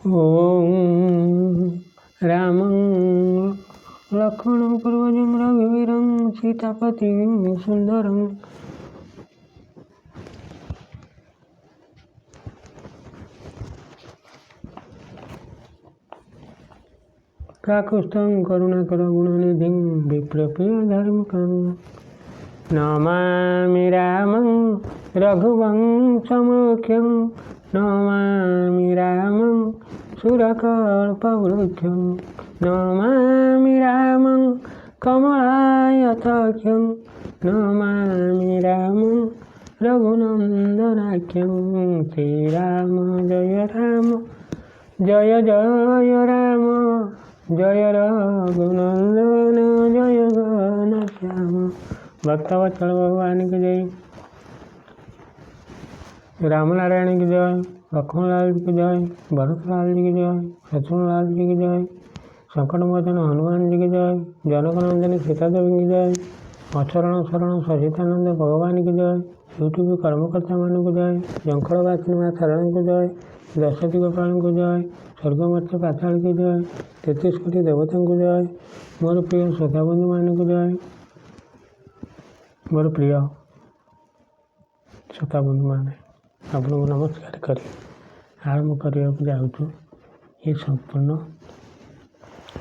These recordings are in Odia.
ओम रामं लक्ष्मणं पूर्वजं रघुवीरं सीतापतिं सुन्दरं काकुत्स्थं करुणाकर गुणनिधिं विप्रप्रियधर्मकं नमामि रामं रघुवंशमुख्यं नमामि रामं सुरकल्पवृक्षं नमामि रामं कमलायताख्यं नमामि रामं रघुनन्दनाख्यं श्रीराम जय जय राम जय रघुनंदन जय घनश्याम। भक्तवत्सल भगवान की जय, राम नारायण की जय, लक्ष्मण लाल जी की जय, भरत लाल जी की जय, शत्रुघ्न लाल जी की जय, संकट मोचन हनुमान जी की जय, जनक नंदन सीता देवी की जय, अचरण शरण सचितानंद भगवान की जय, यूट्यूब कर्मकर्ता मान को जय, जंखड़ वासिनी माँ शरण को जय, दशरथी गोपाल को जय, स्वर्ग मत्स्य पाताल की जय, 33 कोटी देवता को जय, मोर प्रिय श्रोताबंधु मान को जय, मोर प्रिय श्रोताबंधु मान आपको नमस्कार कर आरंभ करने जाऊँ। ये संपूर्ण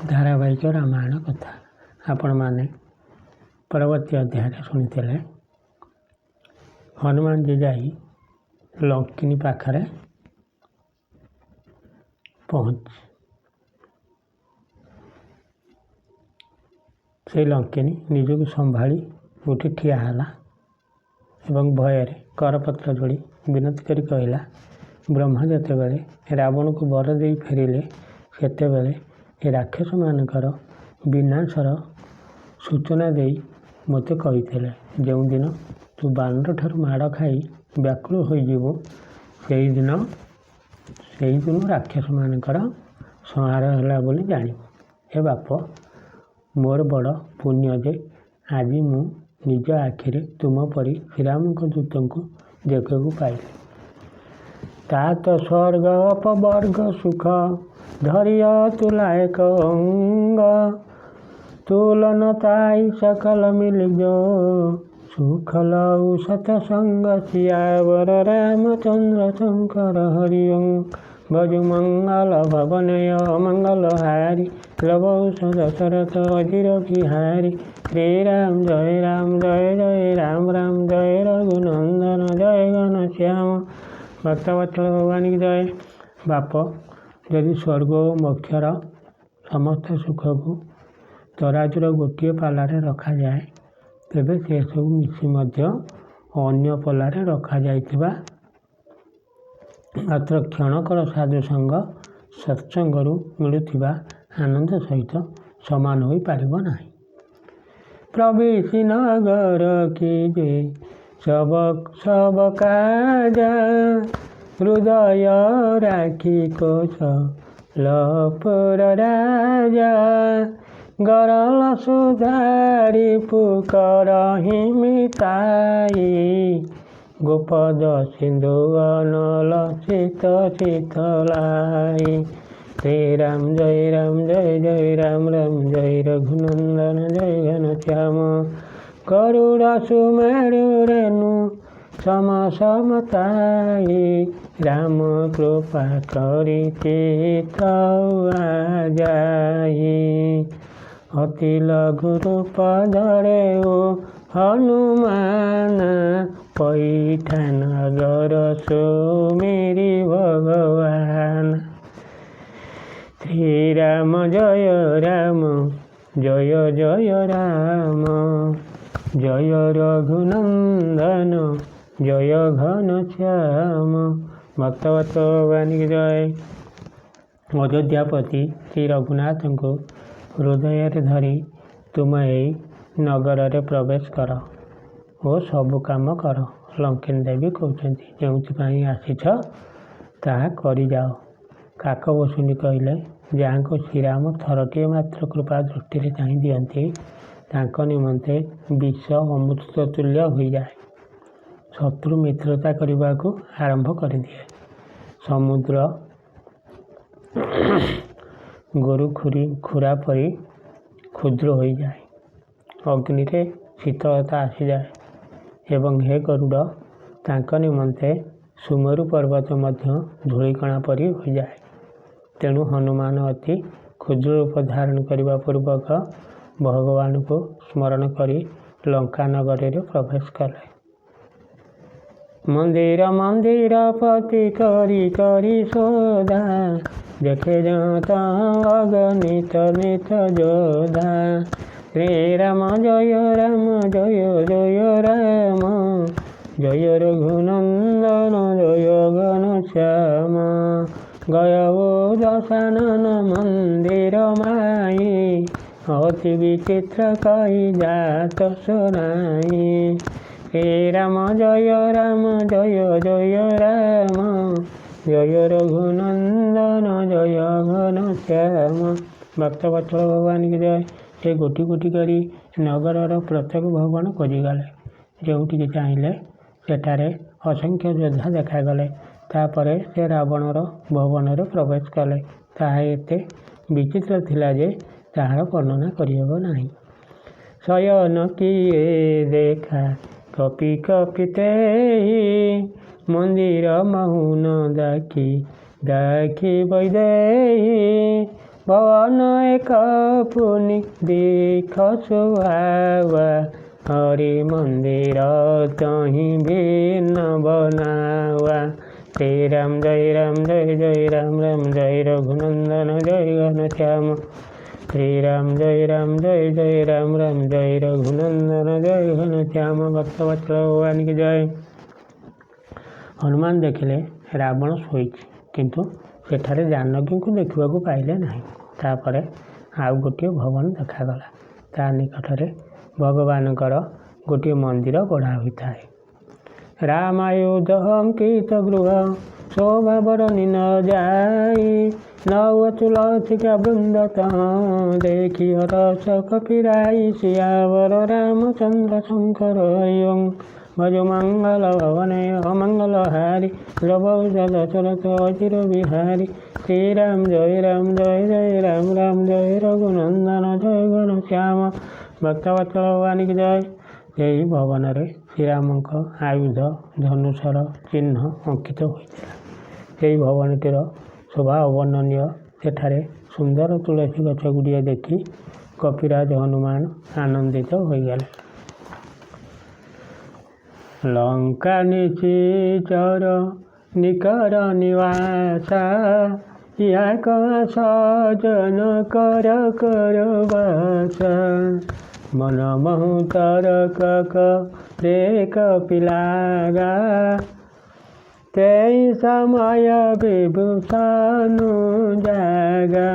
धारावाहिक रामायण कथा आपण मैंने परवर्ती अध्याय शुणी हनुमान जी जाई लंकिनी पाखरे पहुँच से लंकिनी निजक संभाली उठी ठिया है एवं भयर करपत्र जोड़ी विनती करी कहला, ब्रह्मा जिते बड़े रावण को वर दे फेरिले सेते बेले राक्षस मानकर विनाशर सूचना दे मते कही जो दिन तू बानर ठार माड़ खाई व्याकुल हो से दिन राक्षस मानकर संहार है बोली जान। हे बाप मोर बड़ पुण्य जे आज मु निज आखिरे तुम परी श्रीराम दूत को देखा पाइल। तात स्वर्ग अपवर्ग सुख धरिया तुलायक अंग तुलन ताई सकल मिल जो सुखल सतसंग सियावर रामचंद्र शंकर हरिओं भज मंगल भवनय मंगल हारी लवौ दशरथ अजिर बिहारी श्री राम जय राम राम जय रघुनंदन जय घनश्याम। भक्तवत्सल भगवान की जय। बाप यदि स्वर्ग और मोक्षर समस्त सुख को तराजुर गोटे पालारे रखा जाए तेबे से सब मिसी मध्य अन्य पलारे रखा जाइथिबा मात्र क्षणकर साधु संग सत्संगरू मिलुथिबा आनंद सहित समान हो पारिब नाही। प्रवेश नगर की जे सब काज हृदय राखी कोश लपुर राजा गरल सुधारी पुकर हिमिताई गोपद सिंधु अनल शीत शीतलाई श्री राम जय राम जय रघुनंदन जय घनश्याम। गरुड़ सुमेरु रेणु सम समताई राम कृपा करी चित जाई अति लघु रूप धरे ओ हनुमान पैठान गर सुमेरी भगवान। श्री राम जय राम जय रघुनंदन जय घनश्याम। भक्तवत्सल भगवान की जय। अयोध्यापति श्री रघुनाथ को हृदय धरी तुम यही नगर रे प्रवेश कर और सब काम कर। लंकिन देवी कहते जो आसीछ ताहा करी जाओ। काकबसुनी कहले जहाँ को श्रीराम थरटीए मात्र कृपा दृष्टि चाह दियंती तांको निमंते विष अमृत तुल्य हो जाए। शत्रु मित्रता करने को आरंभ कर दिए। समुद्र ଗୋରୁ ଖୁରା ପରି କ୍ଷୁଦ୍ର ହୋଇଯାଏ। ଅଗ୍ନିରେ ଶୀତଳତା ଆସିଯାଏ ଏବଂ ହେ ଗରୁଡ଼, ତାଙ୍କ ନିମନ୍ତେ ସୁମେରୁ ପର୍ବତ ମଧ୍ୟ ଧୂଳିକଣା ପରି ହୋଇଯାଏ। ତେଣୁ ହନୁମାନ ଅତି କ୍ଷୁଦ୍ର ରୂପ ଧାରଣ କରିବା ପୂର୍ବକ ଭଗବାନଙ୍କୁ ସ୍ମରଣ କରି ଲଙ୍କା ନଗରରେ ପ୍ରବେଶ କଲେ। ମନ୍ଦିର ମନ୍ଦିର ପତି କରି କରି ସୋଧା, ଦେଖେ ଯତ ଅଗଣିତ ନିତ ଯୋଧା। ଶ୍ରୀରାମ ଜୟ ରାମ ଜୟ ଜୟ ରାମ, ଜୟ ରଘୁନନ୍ଦନ ଜୟ ଘନଶ୍ୟାମ। ଗୟ ଦଶାନନ ମନ୍ଦିର ମାଇ, ଅତି ବିଚିତ୍ର କହି ଜାତ ଶୁଣାଇ। ଶ୍ରୀରାମ ଜୟ ରାମ ଜୟ ଜୟ ରାମ, ଜୟ ରଘୁନନ୍ଦନ ଜୟ ଘନଶ୍ୟାମ। ଭକ୍ତବତ୍ସଳ ଭଗବାନ କି ଜୟ। ସେ ଗୋଟି ଗୋଟି କରି ନଗରର ପ୍ରତ୍ୟେକ ଭବନ ଖୋଜିଗଲେ। ଯେଉଁଠିକି ଚାହିଁଲେ ସେଠାରେ ଅସଂଖ୍ୟ ଯୋଦ୍ଧା ଦେଖାଗଲେ। ତାପରେ ସେ ରାବଣର ଭବନରେ ପ୍ରବେଶ କଲେ। ତାହା ଏତେ ବିଚିତ୍ର ଥିଲା ଯେ ତାହାର ବର୍ଣ୍ଣନା କରିହେବ ନାହିଁ। ଶୟନ କିଏ ଦେଖା କପି କପିତେ, ମନ୍ଦିର ମହୁନ ଦାଖି ଦାଖି ବୈଦେହି। ଭବନ ଏକ ପୁନି ଦିଖ ସୁହାବା, ହରି ମନ୍ଦିର ତହିଁ ଭିନ୍ନ ବନାवा। ଶ୍ରୀରାମ ଜୟ ରାମ ଜୟ ଜୟ ରାମ ରାମ, ଜୟ ରଘୁନନ୍ଦନ ଜୟ ଘନଶ୍ୟାମ। ଶ୍ରୀରାମ ଜୟ ରାମ ଜୟ ଜୟ ରାମ ରାମ, ଜୟ ରଘୁନନ୍ଦନ ଜୟ ଘନଶ୍ୟାମ। ଭକ୍ତବତ୍ସଳ ଭଗବାନ କି ଜୟ। ହନୁମାନ ଦେଖିଲେ ରାବଣ ଶୋଇଛି, କିନ୍ତୁ ସେଠାରେ ଜାନକୀଙ୍କୁ ଦେଖିବାକୁ ପାଇଲେ ନାହିଁ। ତାପରେ ଆଉ ଗୋଟିଏ ଭବନ ଦେଖାଗଲା। ତା ନିକଟରେ ଭଗବାନଙ୍କର ଗୋଟିଏ ମନ୍ଦିର ଗଢ଼ା ହୋଇଥାଏ। ରାମାୟୁଧ ଅଙ୍କିତ ଗୃହ, ଶୋଭା ବର୍ଣ୍ଣି ନ ଯାଇ। ନଅଚୁ ଲତିକା ବୃନ୍ଦ ତହ, ଦେଖି ହରଷ କପିରାଇ। ସିୟାବର ରାମଚନ୍ଦ୍ର ଶଙ୍କର ହରିଓಂ, ଭଜ ମଙ୍ଗଳ ଭବନୟ ଅମଙ୍ଗଳ ହାରି। ରବୌଜ ଦଶରଥ ଅଚିର ବିହାରୀ। ଶ୍ରୀରାମ ଜୟ ରାମ ଜୟ ଜୟ ରାମ ରାମ, ଜୟ ରଘୁନନ୍ଦନ ଜୟ ଘନଶ୍ୟାମ। ଭକ୍ତବତ୍ସଳ ଭଗବାନ କି ଜୟ। ଏହି ଭବନରେ ଶ୍ରୀରାମଙ୍କ ଆୟୁଧ ଧନୁଷର ଚିହ୍ନ ଅଙ୍କିତ ହୋଇଥିଲା। ସେହି ଭବନଟିର ଶୋଭା ଅବର୍ଣ୍ଣନୀୟ। ସେଠାରେ ସୁନ୍ଦର ତୁଳସୀ ଗଛ ଗୁଡ଼ିଏ ଦେଖି କପିରାଜ ହନୁମାନ ଆନନ୍ଦିତ ହୋଇଗଲେ। ଲଙ୍କା ନିଶିଚର ନିକର ନିବାସା, ଇହା କହା ସଜନ କର କର ବାସା। ମନ ମହୁ ତରକ ରେ କପିଲାଗା, ତେଇ ସମୟ ବିଭୂଷଣ ଜାଗା।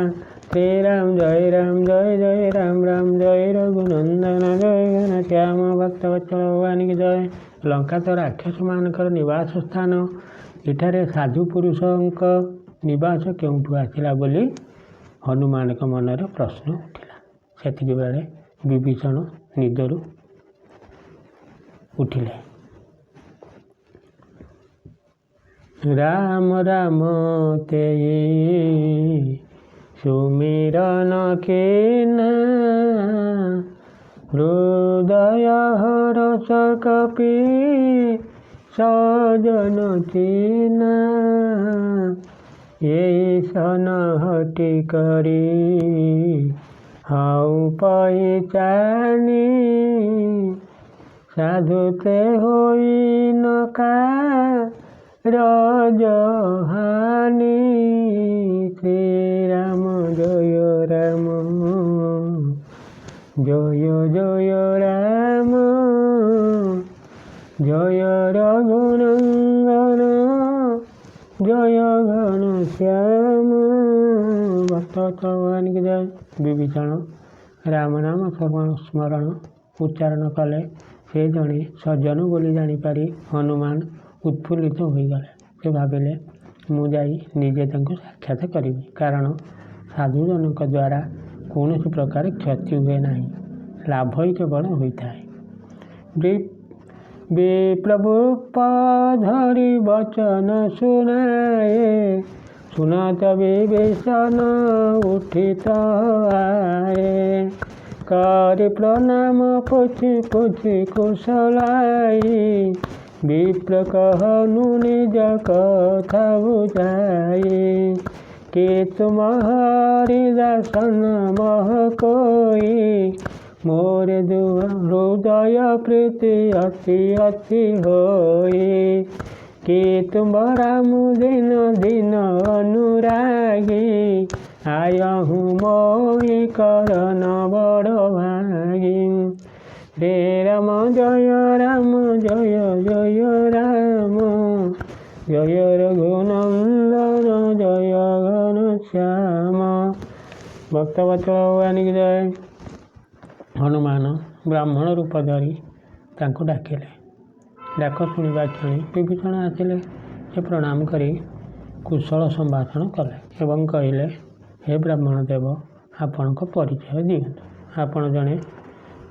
ଶ୍ରୀରାମ ଜୟ ରାମ ଜୟ ଜୟ ରାମ ରାମ, ଜୟ ରଘୁନନ୍ଦନ ଜୟ ଘନଶ୍ୟାମ। ଭକ୍ତବତ୍ସଳ ଭଗବାନ କି ଜୟ। ଲଙ୍କା ତ ରାକ୍ଷସମାନଙ୍କର ନିବାସ ସ୍ଥାନ। ଏଠାରେ ସାଧୁ ପୁରୁଷଙ୍କ ନିବାସ କେଉଁଠୁ ଆସିଲା ବୋଲି ହନୁମାନଙ୍କ ମନରେ ପ୍ରଶ୍ନ ଉଠିଲା। ସେତିକି ବେଳେ ବିଭୀଷଣ ନିଦରୁ ଉଠିଲେ। ରାମ ରାମ ତେଇ ସୁମିରନ କିନା, ହୃଦୟ ହରଷ କପି ସଜନ ଚିହ୍ନା। ଏଇ ସନ ହଟି କରି ହଉ ପହିଚାନି, ସାଧୁତେ ହୋଇ ନକା ରଜହାନି। ଶ୍ରୀରାମ ଜୟ ରାମ ଜୟ ଜୟ ରାମ, ଜୟ ରଘୁନନ୍ଦନ ଜୟ ଘନଶ୍ୟାମ। ଭକ୍ତବତ୍ସଳ ଭଗବାନ କି ଜୟ। ବିଭୀଷଣ ରାମ ନାମ ସ୍ମରଣ ଉଚ୍ଚାରଣ କଲେ। ସେ ଜଣେ ସଜ୍ଜନ ବୋଲି ଜାଣିପାରି ହନୁମାନ ଉତ୍ଫୁଲ୍ଲିତ ହୋଇଗଲେ। ସେ ଭାବିଲେ, ମୁଁ ଯାଇ ନିଜେ ତାଙ୍କୁ ସାକ୍ଷାତ କରିବି, କାରଣ ସାଧୁଜନଙ୍କ ଦ୍ୱାରା କୌଣସି ପ୍ରକାର କ୍ଷତି ହୁଏ ନାହିଁ, ଲାଭ ହିଁ କେବଳ ହୋଇଥାଏ। ବିପ୍ରଭୁ ଧରି ବଚନ ଶୁଣାଏ, सुनत विभीषण उठित आए, करि प्रणाम पोछि पोछि कुशलाई, विप्र कहनु निज कथा बुझाई, कि तुम हरिदासन मह कोई, मोर हृदय प्रीति अति अति होई, कि तुम राम दिन दिन अनुरागी, आयहु मोहि करन बड़ भागी, रे राम जय जय राम, जय रघुनंदन जय घनश्याम। भक्तवत्सल भगवान की जय। हनुमान ब्राह्मण रूप धरी तांको डाकिले। डाक शुणा क्षणी विभीषण आसिले। से प्रणाम करी कुशल संभाषण कले एवं कहले, हे ब्राह्मण देव, आपण परिचय दियंतु। आपण जड़े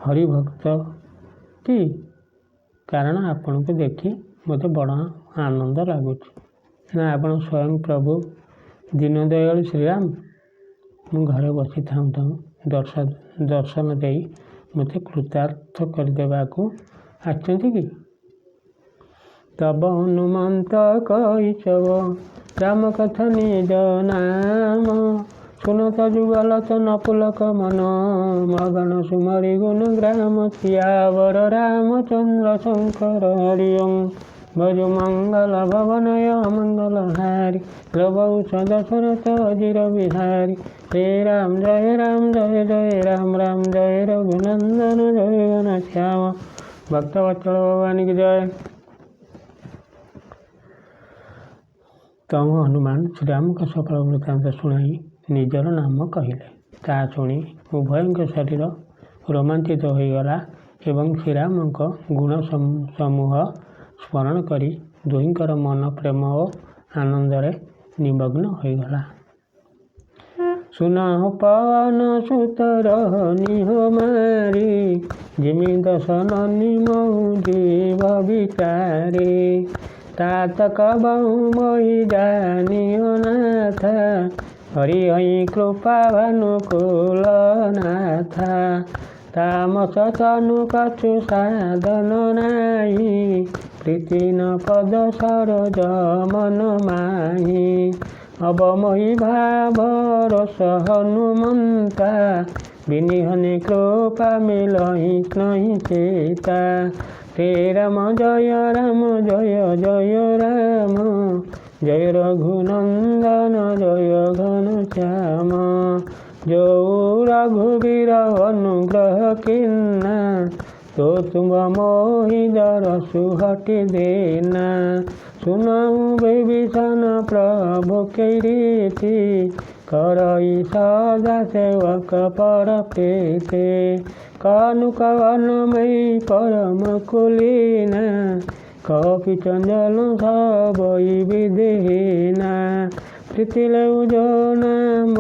हरिभक्त कि? कारण आपण को देखी मत बड़ आनंद लगुच। ना आपण स्वयं प्रभु दीनदयालु श्रीराम? मु घरे बसी थाऊँ थाऊँ दर्शन दे मत कृतार्थ करदेवाकू आछंती कि? तब हनुमंत कहि सब राम कथा निज नाम, सुनत जुगल न पुलक मन, मगन सुमरि गुण ग्राम, सियावर रामचंद्र शंकर हरिओं, भजु मंगल भवनय मंगल हारी, लभौ दशरथ अजिर बिहारी, हे राम जय जय राम, राम जय रघुनंदन जय घनश्याम। भक्तवत्सल भगवान की जय। तम हनुमान श्रीराम का सकल वृत्तांत शुणाई निजर नाम कहले। ता शुणी उभय शरीर रोमांचित होगला एवं श्रीराम गुण समूह स्मरण करी दुहिंकर मन प्रेम और आनंद निमग्न होगला। सुनहु पवन सुत रहनिहो मारी, जिमि दसन निमहु जीव विचारी, तात कबहु मोहि जानियो नाथा, हरि कृपा भानुकुल नाथा, तामस तनु कछु साधन नाही, प्रीति न पद सरोज मन माही, अब मोहि भाव रस हनुमंता, बिनिहने कृपा मिलहि नहीं सीता, हे राम जय जय राम, जय रघुनंदन जय घनश्याम, जो रघुवीर अनुग्रह किन्ना, तो तुम मोहि दरसु हटि देना, सुनहु विभीषण प्रभु के रीति, करई सदा सेवक पर प्रीति, कानु कवन मई परम कुलीना, कपि चंचल सबई विधिहीना, प्रीति लेउ जो नाम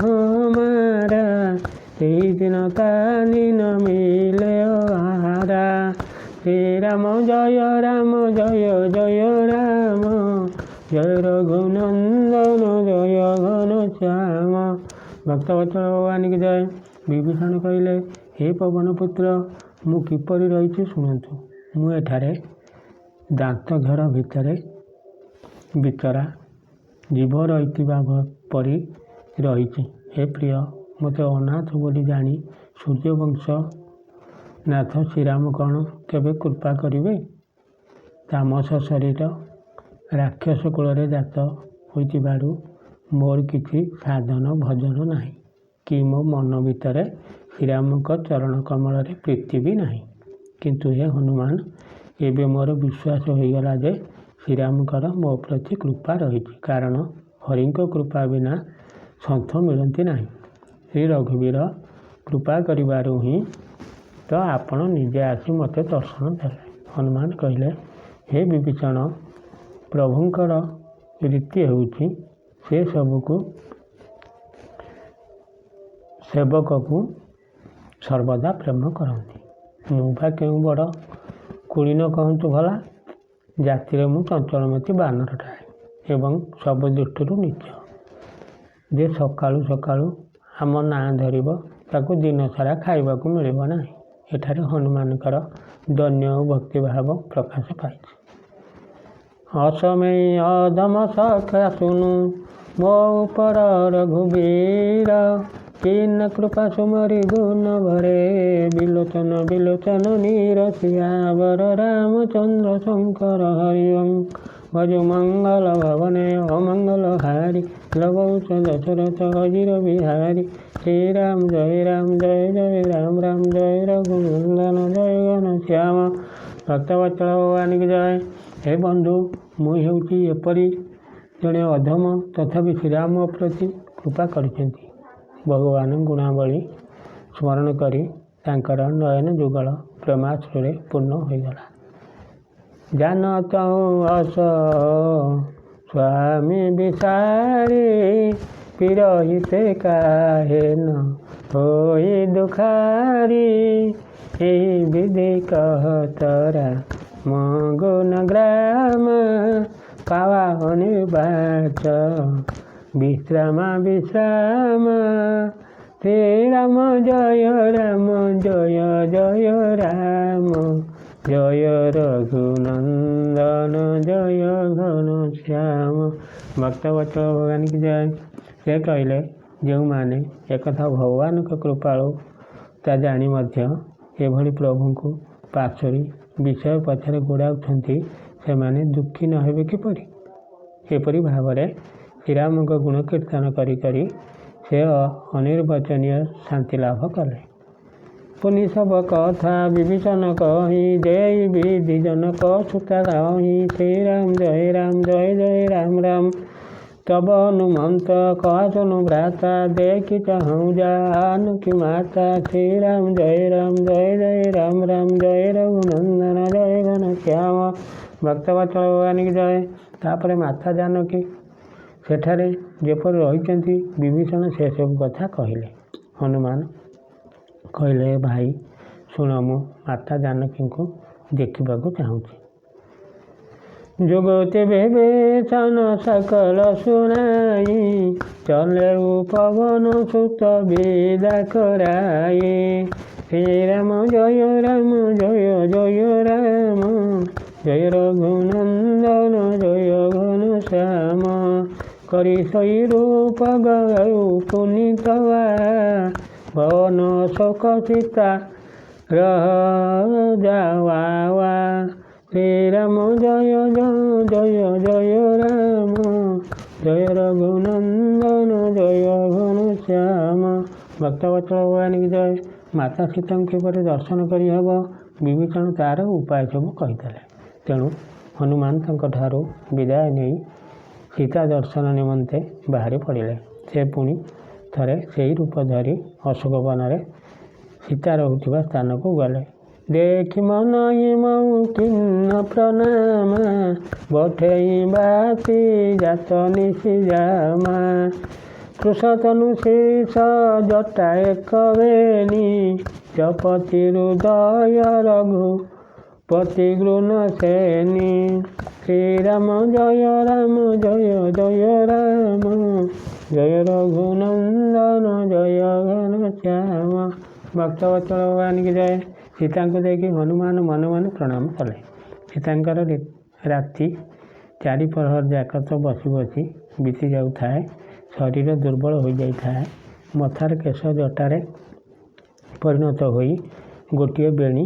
हमारा, तेहि दिन तानि न मिले आहारा, श्री राम जय जय राम, जय रघुनंदन जय घनश्याम। भक्तवत्सल भगवान की जय। विभीषण कहले, हे पवन पुत्र, मु किपरि रही शुणु। मु एठारे दांत घर भितर बिचरा जीव रही परी रही। हे प्रिय, मते अनाथ बोली जानी सूर्यवंश नाथ श्रीराम कौन केवे कृपा करिवे? तामस शरीर राक्षस कूल जात होइतिबारु मोर किछि साधन भजन नाही, कि मो मन भितर श्रीराम चरण कमल प्रीति भी नाही। किंतु हे हनुमान, एबे मोर विश्वास होइगला जे श्रीरामकर मो प्रति कृपा रही, कारण हरिंक कृपा बिना संथ मिलती नाही। श्री रघुवीर कृपा करिबारु ही तो आपण निजे आसी मते दर्शन देले। हनुमान कहले, हे विभीषण, प्रभुंकर रीति होउछि से सबको सेवक को सर्वदा प्रेम करती। मुभा केउ बड़ कुलीन कहतु भला, जाति मु चंचलमती बानरटाए एवं सब दृष्टि नीच। ଯେ ସକାଳୁ ସକାଳୁ ଆମ ନାଁ ଧରିବ ତାକୁ ଦିନସାରା ଖାଇବାକୁ ମିଳିବ ନାହିଁ। ଏଠାରେ ହନୁମାନଙ୍କର ଦୈନ୍ୟ ଓ ଭକ୍ତିଭାବ ପ୍ରକାଶ ପାଇଛି। ଅସମେଇ ଅଧମ ସଖା ଶୁଣୁ ମୋ ଉପର ରଘୁବୀର, କିନ କୃପା ସୁମରି ଗୁଣ ଭରେ, ବିଲୋଚନ ବିଲୋଚନ ନିରସିଆବର, ରାମଚନ୍ଦ୍ର ଶଙ୍କର ହରିଓಂ ଭଜ ମଙ୍ଗଳ ଭବନେ ଅମଙ୍ଗଳ ହାରି, ଲବୌଷ ଦଶରଥ ଅଜିର ବିହାରୀ, ଶ୍ରୀରାମ ଜୟ ରାମ ରାମ ଜୟ ରଘୁନନ୍ଦନ ଜୟ ଘନ ଶ୍ୟାମ। ଭକ୍ତବତ୍ସଳ ଭଗବାନଙ୍କୁ ଜୟ। ହେ ବନ୍ଧୁ, ମୁଁ ହେଉଛି ଏପରି ଜଣେ ଅଧମ, ତଥାପି ଶ୍ରୀରାମ ପ୍ରତି କୃପା କରିଛନ୍ତି। ଭଗବାନ ଗୁଣାବଳୀ ସ୍ମରଣ କରି ତାଙ୍କର ନୟନ ଯୁଗଳ ପ୍ରେମାଶ୍ରୁରେ ପୂର୍ଣ୍ଣ ହୋଇଗଲା। ଜାନତ ଅସ ସ୍ୱାମୀ ବିସାରି, ପିରହିତେ କାହେ ନ ହୋଇ ଦୁଃଖାରି, ଏହି ବିଧି କହତରା ମଗୁନ ଗ୍ରାମ, ପାୱା ଅନିର୍ବାଚ ବିଶ୍ରାମ ବିଶ୍ରାମ। ଶ୍ରୀରାମ ଜୟ ରାମ ଜୟ ଜୟ ରାମ, ଜୟ ରଘୁନନ୍ଦନ ଜୟ ଘନ ଶ୍ୟାମ। ଭକ୍ତବତ୍ସଳ ଭଗବାନଙ୍କୁ ଜୟ। ସେ କହିଲେ, ଯେଉଁମାନେ ଏକଥା ଭଗବାନଙ୍କ କୃପାଳୁ ତା ଜାଣି ମଧ୍ୟ ଏଭଳି ପ୍ରଭୁଙ୍କୁ ପାଶୋରି ବିଷୟ ପଛରେ ଗୋଡ଼ାଉଛନ୍ତି, ସେମାନେ ଦୁଃଖୀ ନ ହେବେ କିପରି? ଏପରି ଭାବରେ ଶ୍ରୀରାମଙ୍କ ଗୁଣ କୀର୍ତ୍ତନ କରି କରି ସେ ଅନିର୍ବାଚନୀୟ ଶାନ୍ତି ଲାଭ କଲେ। ପୁନି ସବ କଥା ବିଭୀଷଣ କହି, ଦେଇ ବିଧି ଜନକ ସୁତା ରହି, ଶ୍ରୀରାମ ଜୟ ରାମ ରାମ, ତବ ହନୁମନ୍ତ କହା ଶୁଣୁ ଭ୍ରାତା, ଦେଖି ଚାହୁଁ ଜାନକୀ ମାତା, ଶ୍ରୀରାମ ଜୟ ରାମ ଜୟ ରଘୁନନ୍ଦନ ଜୟ ଘନ ଶ୍ୟାମ। ଭକ୍ତବତ୍ସଳ ଭଗବାନଙ୍କୁ ଜୟ। ତାପରେ ମାତା ଜାନକୀ ସେଠାରେ ଯେପରି ରହିଛନ୍ତି, ବିଭୀଷଣ ସେସବୁ କଥା କହିଲେ। ହନୁମାନ କହିଲେ, ଭାଇ ଶୁଣ, ମୁଁ ମାତା ଜାନକୀଙ୍କୁ ଦେଖିବାକୁ ଚାହୁଁଛି। ଯୋଗତେ ବିଭୀଷଣ ସକଳ ଶୁଣାଇ, ଚଲେଉ ପବନ ସୁତ ବିଦା କରାଇ, ଶ୍ରୀରାମ ଜୟ ରାମ ଜୟ ରଘୁନନ୍ଦନ ଜୟ ଘନ ଶ୍ୟାମ। କରି ସଇ ରୂପ ଗଉ ପୁନିତବା, ଭବନ ଶୋକ ସୀତା ରଜାୱା, ଶ୍ରୀରାମ ଜୟ ରାମ ଜୟ ରଘୁନନ୍ଦନ ଜୟ ଘନ ଶ୍ୟାମ। ଭକ୍ତବତ୍ସଳ ଭଗବାନଙ୍କୁ ଜୟ। ମାତା ସୀତାଙ୍କୁ କିପରି ଦର୍ଶନ କରିହେବ, ବିଭୀଷଣ ତାର ଉପାୟ ସବୁ କହିଥିଲେ। ତେଣୁ ହନୁମାନ ତାଙ୍କଠାରୁ ବିଦାୟ ନେଇ ସୀତା ଦର୍ଶନ ନିମନ୍ତେ ବାହାରି ପଡ଼ିଲେ। ସେ ପୁଣି ଥରେ ସେହି ରୂପ ଧରି ଅଶୋକ ବନରେ ସୀତା ରହୁଥିବା ସ୍ଥାନକୁ ଗଲେ। ଦେଖି ମନଇ ମଉ କିନ୍ନ ପ୍ରଣାମ, ବଠେଇ ବାସି ଜାତ ନିଶି ଜାମା, କୃଷତନୁ ଶୀର୍ଷ ଜଟା ଏକ ବେଣୀ, ଚପତି ହୃଦୟ ରଘୁପତି ଗୃଣ ସେନୀ, ଶ୍ରୀରାମ ଜୟ ରାମ ଜୟ ରଘୁନନ୍ଦନ ଜୟ ଘନ ଶ୍ୟାମ। ଭକ୍ତବତ୍ସଳ ଭଗବାନଙ୍କୁ ଜୟ। ସୀତାଙ୍କୁ ଦେଖି ହନୁମାନ ମନେ ମନେ ପ୍ରଣାମ କଲେ। ସୀତାଙ୍କର ରାତି 4 ପ୍ରହର ଯାକ ତ ବସି ବସି ବିତି ଯାଉଥାଏ। ଶରୀର ଦୁର୍ବଳ ହୋଇଯାଇଥାଏ। ମଥାର କେଶ ଜଟାରେ ପରିଣତ ହୋଇ ଗୋଟିଏ ବେଣୀ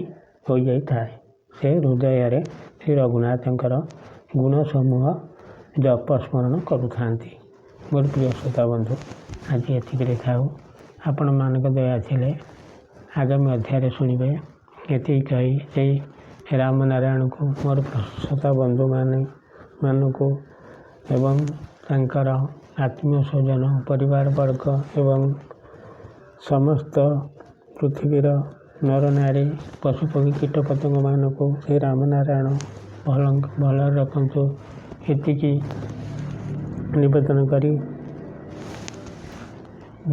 ହୋଇଯାଇଥାଏ। ସେ ହୃଦୟରେ ଶ୍ରୀ ରଘୁନାଥଙ୍କର ଗୁଣ ସମୂହ ଜପ ସ୍ମରଣ କରୁଥାନ୍ତି। ମୋର ପ୍ରିୟ ଶ୍ରୋତା ବନ୍ଧୁ, ଆଜି ଏତିକିରେ ଥାଉ। ଆପଣମାନଙ୍କ ଦୟା ଥିଲେ ଆଗାମୀ ଅଧ୍ୟାୟରେ ଶୁଣିବେ। ଏତିକି କହି ସେଇ ରାମନାରାୟଣଙ୍କୁ, ମୋର ଶ୍ରୋତା ବନ୍ଧୁମାନଙ୍କୁ ଏବଂ ତାଙ୍କର ଆତ୍ମୀୟ ସ୍ୱଜନ, ପରିବାର ବର୍ଗ ଏବଂ ସମସ୍ତ ପୃଥିବୀର ନରନାରୀ, ପଶୁପକ୍ଷୀ, କୀଟପତଙ୍ଗମାନଙ୍କୁ ସେ ରାମନାରାୟଣ ଭଲରେ ରଖନ୍ତୁ। ଏତିକି ନିବେଦନ କରି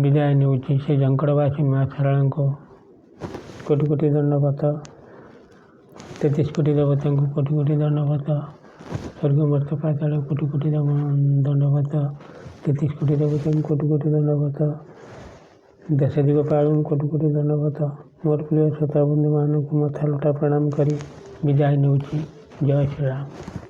ବିଦାୟ ନେଉଛି। ସେ ଝଙ୍କଡ଼ବାସୀ ମା ଶାରଳାଙ୍କୁ କୋଟି କୋଟି ଦଣ୍ଡବତ, 33 କୋଟି ଦେବତାଙ୍କୁ କୋଟି କୋଟି ଦଣ୍ଡବତ, ସ୍ୱର୍ଗ ମର୍ତ୍ତ୍ୟ ପାତାଳ କୋଟି କୋଟି ଦଣ୍ଡବତ, ତେତିଶ କୋଟି ଦେବତାଙ୍କୁ କୋଟି କୋଟି ଦଣ୍ଡବତ। ଦେଶ ଦିଗ ପାଳୁଙ୍କୁ କୋଟି କୋଟି ଦଣ୍ଡବତ। ମୋର ପ୍ରିୟ ଶ୍ରୋତାବନ୍ଧୁମାନଙ୍କୁ ମଥା ଲୋଟା ପ୍ରଣାମ କରି ବିଦାୟ ନେଉଛି। ଜୟ ଶ୍ରୀରାମ।